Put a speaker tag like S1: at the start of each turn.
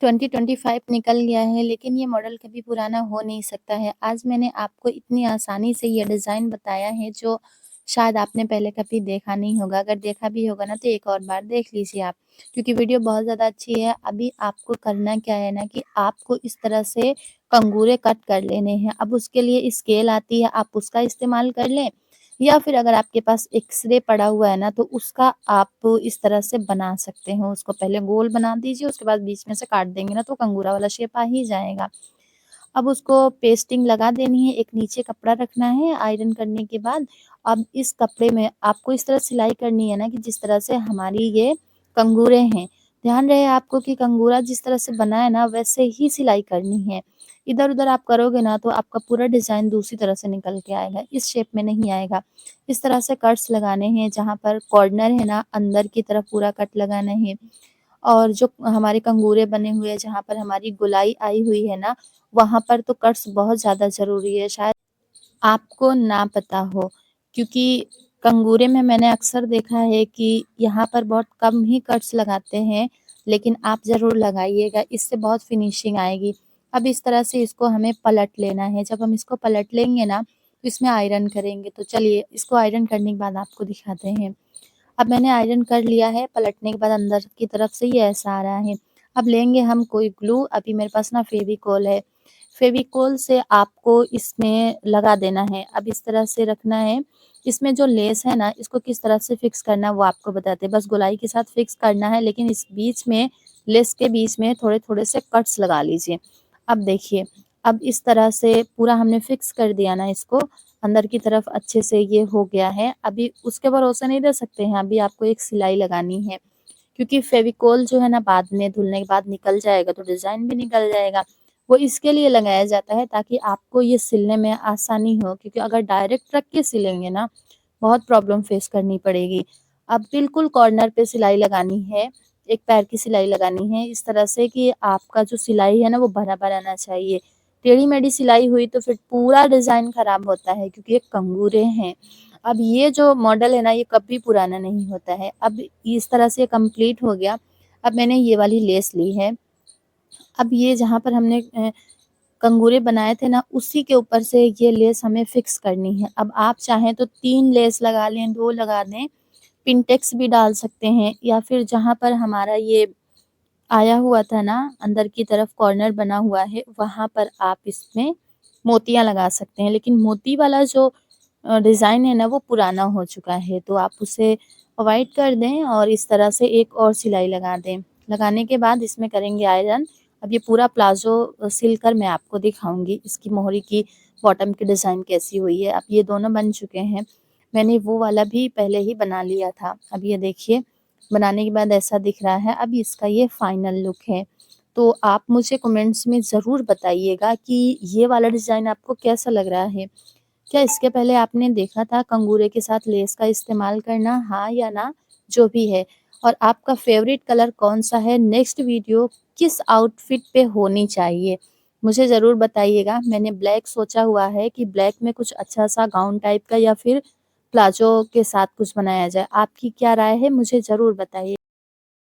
S1: 2025 निकल गया है, लेकिन ये मॉडल कभी पुराना हो नहीं सकता है। आज मैंने आपको इतनी आसानी से ये डिज़ाइन बताया है, जो शायद आपने पहले कभी देखा नहीं होगा। अगर देखा भी होगा ना, तो एक और बार देख लीजिए आप, क्योंकि वीडियो बहुत ज़्यादा अच्छी है। अभी आपको करना क्या है ना, कि आपको इस तरह से कंगूरे कट कर लेने हैं। अब उसके लिए स्केल आती है, आप उसका इस्तेमाल कर लें, या फिर अगर आपके पास एक्स-रे पड़ा हुआ है ना, तो उसका आप इस तरह से बना सकते हो। उसको पहले गोल बना दीजिए, उसके बाद बीच में से काट देंगे ना, तो कंगूरा वाला शेप आ ही जाएगा। अब उसको पेस्टिंग लगा देनी है, एक नीचे कपड़ा रखना है आयरन करने के बाद। अब इस कपड़े में आपको इस तरह सिलाई करनी है ना, कि जिस तरह से हमारी ये कंगूरे हैं। ध्यान रहे आपको कि कंगूरा जिस तरह से बना है ना, वैसे ही सिलाई करनी है। इधर-उधर आप करोगे ना, तो आपका पूरा डिज़ाइन दूसरी तरह से निकल के आएगा, इस शेप में नहीं आएगा। इस तरह से कट्स लगाने हैं, जहाँ पर कॉर्नर है ना, अंदर की तरफ पूरा कट लगाना है। और जो हमारे कंगूरे बने हुए हैं, जहाँ पर हमारी गोलाई आई हुई है ना, वहाँ पर तो कट्स बहुत ज़्यादा ज़रूरी है, शायद आपको ना पता हो, क्योंकि कंगूरे में मैंने अक्सर देखा है कि यहाँ पर बहुत कम ही कट्स लगाते हैं, लेकिन आप ज़रूर लगाइएगा, इससे बहुत फिनिशिंग आएगी। अब इस तरह से इसको हमें पलट लेना है, जब हम इसको पलट लेंगे ना, तो इसमें आयरन करेंगे। तो चलिए, इसको आयरन करने के बाद आपको दिखाते हैं। अब मैंने आयरन कर लिया है, पलटने के बाद अंदर की तरफ से ये ऐसा आ रहा है। अब लेंगे हम कोई ग्लू, अभी मेरे पास ना फेविकोल है। फेविकोल से आपको इसमें लगा देना है। अब इस तरह से रखना है। इसमें जो लेस है ना, इसको किस तरह से फिक्स करना है वो आपको बताते हैं। बस गोलाई के साथ फिक्स करना है, लेकिन इस बीच में, लेस के बीच में थोड़े-थोड़े से कट्स लगा लीजिए। अब देखिए, अब इस तरह से पूरा हमने फिक्स कर दिया ना इसको, अंदर की तरफ अच्छे से ये हो गया है। अभी उसके भरोसे नहीं रह सकते हैं, अभी आपको एक सिलाई लगानी है, क्योंकि फेविकोल जो है ना, बाद में धुलने के बाद निकल जाएगा, तो डिज़ाइन भी निकल जाएगा। वो इसके लिए लगाया जाता है, ताकि आपको ये सिलने में आसानी हो, क्योंकि अगर डायरेक्ट रख के सिलेंगे ना, बहुत प्रॉब्लम फेस करनी पड़ेगी। अब बिल्कुल कॉर्नर पे सिलाई लगानी है, एक पैर की सिलाई लगानी है, इस तरह से कि आपका जो सिलाई है ना, वो बराबर आना चाहिए। टेढ़ी-मेढ़ी सिलाई हुई तो फिर पूरा डिज़ाइन खराब होता है, क्योंकि ये कंगूरे हैं। अब ये जो मॉडल है ना, ये कभी पुराना नहीं होता है। अब इस तरह से कंप्लीट हो गया। अब मैंने ये वाली लेस ली है। अब ये जहाँ पर हमने कंगूरे बनाए थे ना, उसी के ऊपर से ये लेस हमें फिक्स करनी है। अब आप चाहें तो 3 लेस लगा लें, 2 लगा दें, पिनटेक्स भी डाल सकते हैं, या फिर जहाँ पर हमारा ये आया हुआ था ना, अंदर की तरफ कॉर्नर बना हुआ है, वहाँ पर आप इसमें मोतियाँ लगा सकते हैं। लेकिन मोती वाला जो डिज़ाइन है ना, वो पुराना हो चुका है, तो आप उसे अवॉइड कर दें और इस तरह से एक और सिलाई लगा दें। लगाने के बाद इसमें करेंगे आयरन। अब ये पूरा प्लाज़ो सिल कर मैं आपको दिखाऊँगी, इसकी मोहरी की बॉटम की डिज़ाइन कैसी हुई है। अब ये दोनों बन चुके हैं। मैंने वो वाला भी पहले ही बना लिया था। अब ये देखिए, बनाने के बाद ऐसा दिख रहा है। अब इसका ये फाइनल लुक है। तो आप मुझे कमेंट्स में ज़रूर बताइएगा कि ये वाला डिज़ाइन आपको कैसा लग रहा है? क्या इसके पहले आपने देखा था कंगूरे के साथ लेस का इस्तेमाल करना, हाँ या ना? जो भी है। और आपका फ़ेवरेट कलर कौन-सा है? नेक्स्ट वीडियो किस आउटफिट पे होनी चाहिए? मुझे ज़रूर बताइएगा। मैंने ब्लैक सोचा हुआ है कि ब्लैक में कुछ अच्छा-सा गाउन टाइप का, या फिर प्लाज़ो के साथ कुछ बनाया जाए। आपकी क्या राय है? मुझे ज़रूर बताइए।